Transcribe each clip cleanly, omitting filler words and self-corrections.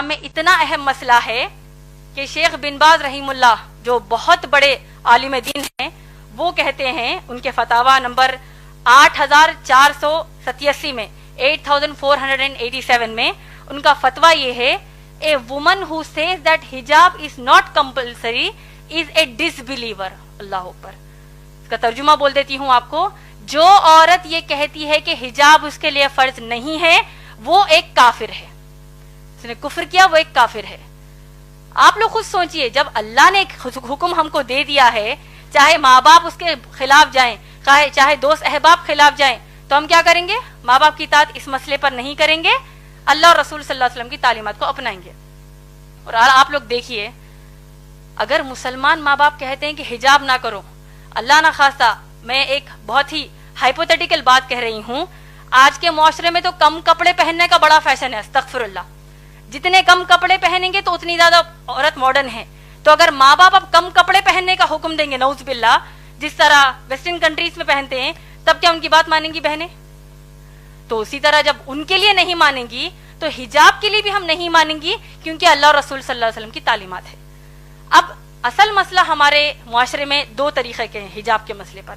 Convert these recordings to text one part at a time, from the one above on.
میں اتنا اہم مسئلہ ہے کہ شیخ بن باز رحیم اللہ جو بہت بڑے عالم دین ہیں وہ کہتے ہیں ان کے فتاوا نمبر 8487 میں 8487 میں ان کا فتویٰ یہ ہے a woman who says that hijab is not compulsory is a disbeliever بلیور. اللہ اکبر. اس کا ترجمہ بول دیتی ہوں آپ کو. جو عورت یہ کہتی ہے کہ حجاب اس کے لیے فرض نہیں ہے وہ ایک کافر ہے. اس نے کفر کیا, وہ ایک کافر ہے. آپ لوگ خود سوچئے, جب اللہ نے ایک حکم ہم کو دے دیا ہے, چاہے ماں باپ اس کے خلاف جائیں, چاہے دوست احباب خلاف جائیں, تو ہم کیا کریں گے؟ ماں باپ کی اطاعت اس مسئلے پر نہیں کریں گے, اللہ اور رسول صلی اللہ علیہ وسلم کی تعلیمات کو اپنائیں گے. اور آپ لوگ دیکھیے, اگر مسلمان ماں باپ کہتے ہیں کہ حجاب نہ کرو, اللہ نہ خواستہ میں ایک بہت ہی ہائپوتھیٹیکل بات کہہ رہی ہوں, آج کے معاشرے میں تو کم کپڑے پہننے کا بڑا فیشن ہے, استغفر اللہ. جتنے کم کپڑے پہنیں گے تو اتنی زیادہ عورت ماڈرن ہے. تو اگر ماں باپ اب کم کپڑے پہننے کا حکم دیں گے, نعوذ باللہ, جس طرح ویسٹرن کنٹریز میں پہنتے ہیں, تب کیا ان کی بات مانیں گی بہنیں؟ تو اسی طرح جب ان کے لیے نہیں مانیں گی تو حجاب کے لیے بھی ہم نہیں مانیں گی, کیونکہ اللہ اور رسول صلی اللہ علیہ وسلم کی تعلیمات ہے. اب اصل مسئلہ ہمارے معاشرے میں دو طریقے کے ہیں حجاب کے مسئلے پر.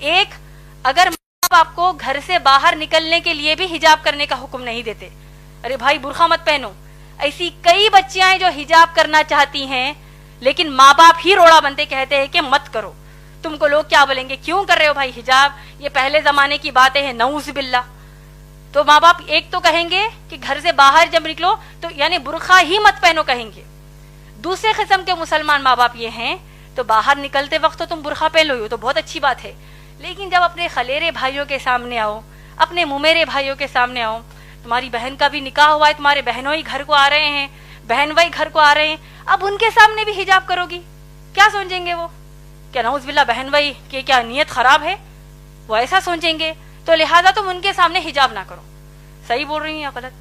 ایک, اگر ماں باپ آپ کو گھر سے باہر نکلنے کے لیے بھی حجاب کرنے کا حکم نہیں دیتے, ارے بھائی برقع مت پہنو. ایسی کئی بچیاں ہیں جو حجاب کرنا چاہتی ہیں لیکن ماں باپ ہی روڑا بنتے کہتے ہیں کہ مت کرو. تم کو لوگ کیا بولیں گے, کیوں کر رہے ہو بھائی حجاب, یہ پہلے زمانے کی باتیں ہیں, نعوذ باللہ. تو ماں باپ ایک تو کہیں گے کہ گھر سے باہر جب نکلو تو یعنی برقع ہی مت پہنو کہیں گے. دوسرے قسم کے مسلمان ماں باپ یہ ہیں تو باہر نکلتے وقت تو تم برقع پہن لو, تو بہت اچھی بات ہے, لیکن جب اپنے خلیرے بھائیوں کے سامنے آؤ, اپنے ممیرے بھائیوں کے سامنے آؤ, تمہاری بہن کا بھی نکاح ہوا ہے, تمہارے بہنوں ہی گھر کو آ رہے ہیں, بہن بھائی گھر کو آ رہے ہیں, اب ان کے سامنے بھی حجاب کرو گی, کیا سوچیں گے وہ؟ کیا نعوذ باللہ بہن بھائی کی کیا نیت خراب ہے, وہ ایسا سوچیں گے. تو لہٰذا تم ان کے سامنے حجاب نہ کرو. صحیح بول رہی ہیں یا غلط؟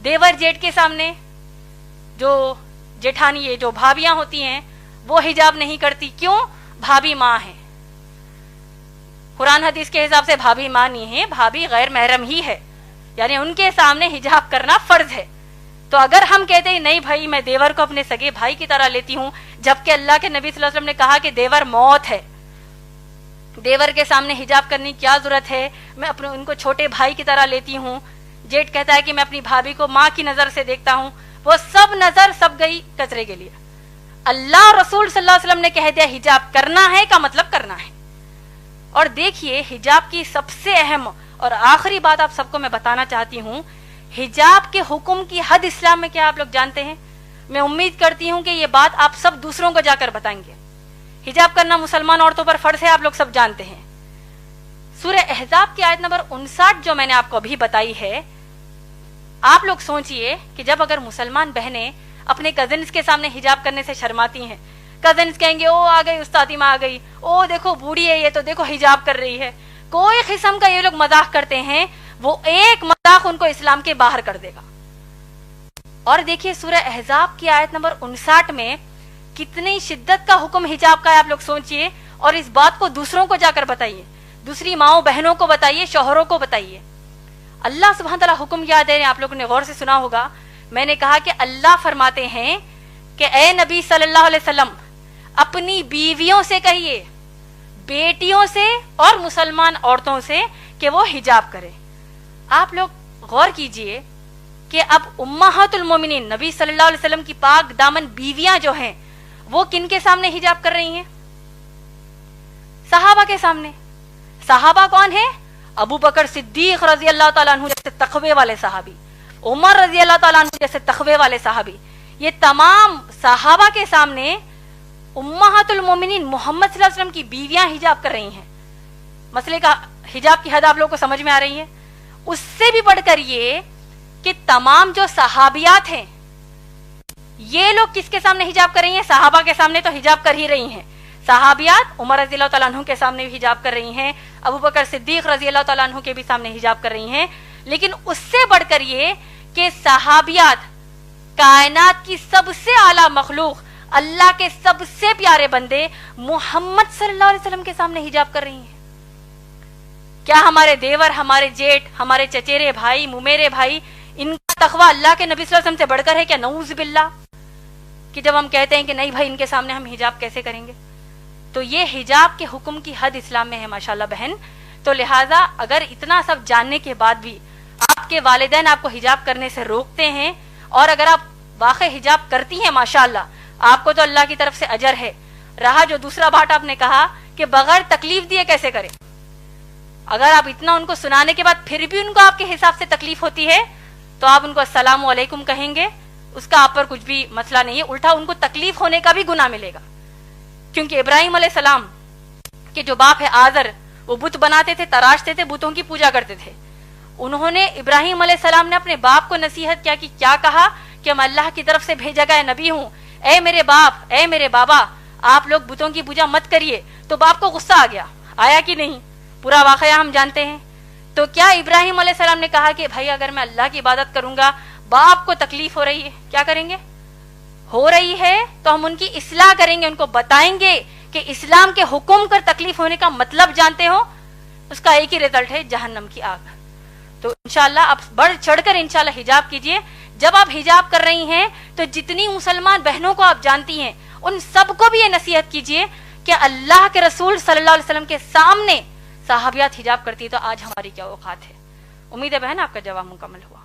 دیور جیٹ کے سامنے جو جیٹھانی ہے, جو بھابیاں ہوتی ہیں, وہ حجاب نہیں کرتی, کیوں؟ بھابی ماں ہے. قرآن حدیث کے حساب سے بھابی ماں نہیں ہے, بھابی غیر محرم ہی ہے, یعنی ان کے سامنے حجاب کرنا فرض ہے. تو اگر ہم کہتے ہیں نہیں بھائی میں دیور کو اپنے سگے بھائی کی طرح لیتی ہوں, جبکہ اللہ کے نبی صلی اللہ علیہ وسلم نے کہا کہ دیور موت ہے, دیور کے سامنے حجاب کرنے کی کیا ضرورت ہے, میں اپنے ان کو چھوٹے بھائی کی طرح لیتی ہوں. جیٹ کہتا ہے کہ میں اپنی بھابھی کو ماں کی نظر سے دیکھتا ہوں, وہ سب نظر سب گئی کچرے کے لیے. اللہ اور رسول صلی اللہ علیہ وسلم نے کہہ دیا حجاب کرنا ہے کا مطلب کرنا ہے. اور دیکھیے حجاب کی سب سے اہم اور آخری بات آپ سب کو میں بتانا چاہتی ہوں, حجاب کے حکم کی حد اسلام میں کیا آپ لوگ جانتے ہیں؟ میں امید کرتی ہوں کہ یہ بات آپ سب دوسروں کو جا کر بتائیں گے. حجاب کرنا مسلمان عورتوں پر فرض ہے, آپ لوگ سب جانتے ہیں. سورہ احزاب کی آیت نمبر 59 جو میں نے آپ کو ابھی بتائی ہے, آپ لوگ سوچئے کہ جب اگر مسلمان بہنیں اپنے کزنز کے سامنے حجاب کرنے سے شرماتی ہیں, کزنز کہیں گے او آ گئی استادی ماں آ گئی, او دیکھو بوڑھی ہے یہ تو دیکھو حجاب کر رہی ہے, کوئی قسم کا یہ لوگ مذاق کرتے ہیں, وہ ایک مذاق ان کو اسلام کے باہر کر دے گا. اور دیکھیے سورہ احزاب کی آیت نمبر 59 میں کتنی شدت کا حکم حجاب کا ہے, آپ لوگ سوچئے, اور اس بات کو دوسروں کو جا کر بتائیے, دوسری ماؤں بہنوں کو بتائیے, شوہروں کو بتائیے. اللہ سبحانہ تعالیٰ حکم کیا دے رہے ہیں, آپ لوگوں نے غور سے سنا ہوگا. میں نے کہا کہ اللہ فرماتے ہیں کہ اے نبی صلی اللہ علیہ وسلم اپنی بیویوں سے کہیے, بیٹیوں سے اور مسلمان عورتوں سے کہ وہ حجاب کریں. آپ لوگ غور کیجئے کہ اب امہات المومنین نبی صلی اللہ علیہ وسلم کی پاک دامن بیویاں جو ہیں وہ کن کے سامنے حجاب کر رہی ہیں؟ صحابہ کے سامنے. صحابہ کون ہیں؟ ابو بکر صدیق رضی اللہ تعالیٰ عنہ جیسے تقوی والے صحابی, عمر رضی اللہ تعالیٰ عنہ جیسے تقوی والے صحابی, یہ تمام صحابہ کے سامنے امہات المومنین محمد صلی اللہ علیہ وسلم کی بیویاں حجاب کر رہی ہیں. مسئلے کا حجاب کی حد آپ لوگوں کو سمجھ میں آ رہی ہے؟ اس سے بھی بڑھ کر یہ کہ تمام جو صحابیات ہیں یہ لوگ کس کے سامنے حجاب کر رہی ہیں؟ صحابہ کے سامنے تو حجاب کر ہی رہی ہیں. صحابیات عمر رضی اللہ تعالیٰ عنہ کے سامنے بھی حجاب کر رہی ہیں, ابو بکر صدیق رضی اللہ تعالیٰ عنہ کے بھی سامنے حجاب کر رہی ہیں. لیکن اس سے بڑھ کر یہ کہ صحابیات کائنات کی سب سے اعلیٰ مخلوق, اللہ کے سب سے پیارے بندے محمد صلی اللہ علیہ وسلم کے سامنے حجاب کر رہی ہیں. کیا ہمارے دیور, ہمارے جیٹ, ہمارے چچیرے بھائی, ممیرے بھائی ان کا تقوی اللہ کے نبی صلی اللہ علیہ وسلم سے بڑھ کر ہے کیا؟ نعوذ باللہ، کہ جب ہم کہتے ہیں کہ نہیں بھائی ان کے سامنے ہم حجاب کیسے کریں گے. تو یہ حجاب کے حکم کی حد اسلام میں ہے ماشاءاللہ بہن. تو لہٰذا اگر اتنا سب جاننے کے بعد بھی آپ کے والدین آپ کو حجاب کرنے سے روکتے ہیں، اور اگر آپ واقع حجاب کرتی ہیں ماشاءاللہ آپ کو تو اللہ کی طرف سے اجر ہے. رہا جو دوسرا بات آپ نے کہا کہ بغیر تکلیف دیے کیسے کریں، اگر آپ اتنا ان کو سنانے کے بعد پھر بھی ان کو آپ کے حساب سے تکلیف ہوتی ہے تو آپ ان کو السلام علیکم کہیں گے، اس کا آپ پر کچھ بھی مسئلہ نہیں ہے، الٹا ان کو تکلیف ہونے کا بھی گناہ ملے گا. کیونکہ ابراہیم علیہ السلام کے جو باپ ہے آزر، وہ بت بناتے تھے، تراشتے تھے، بتوں کی پوجا کرتے تھے. انہوں نے ابراہیم علیہ السلام نے اپنے باپ کو نصیحت کیا کہ کیا کہا کہ میں اللہ کی طرف سے بھیجا گیا نبی ہوں، اے میرے باپ، اے میرے بابا، آپ لوگ بتوں کی پوجا مت کریے. تو باپ کو غصہ آ گیا، آیا کہ نہیں؟ پورا واقعہ ہم جانتے ہیں. تو کیا ابراہیم علیہ السلام نے کہا کہ بھائی اگر میں اللہ کی عبادت کروں گا باپ کو تکلیف ہو رہی ہے، کیا کریں گے؟ ہو رہی ہے تو ہم ان کی اصلاح کریں گے، ان کو بتائیں گے کہ اسلام کے حکم کر تکلیف ہونے کا مطلب جانتے ہو، اس کا ایک ہی رزلٹ ہے جہنم کی آگ. تو انشاءاللہ آپ بڑھ چڑھ کر انشاءاللہ حجاب کیجئے. جب آپ حجاب کر رہی ہیں تو جتنی مسلمان بہنوں کو آپ جانتی ہیں ان سب کو بھی یہ نصیحت کیجئے کہ اللہ کے رسول صلی اللہ علیہ وسلم کے سامنے صحابیات حجاب کرتی ہے تو آج ہماری کیا اوقات ہے. امید ہے بہن آپ کا جواب مکمل ہوا.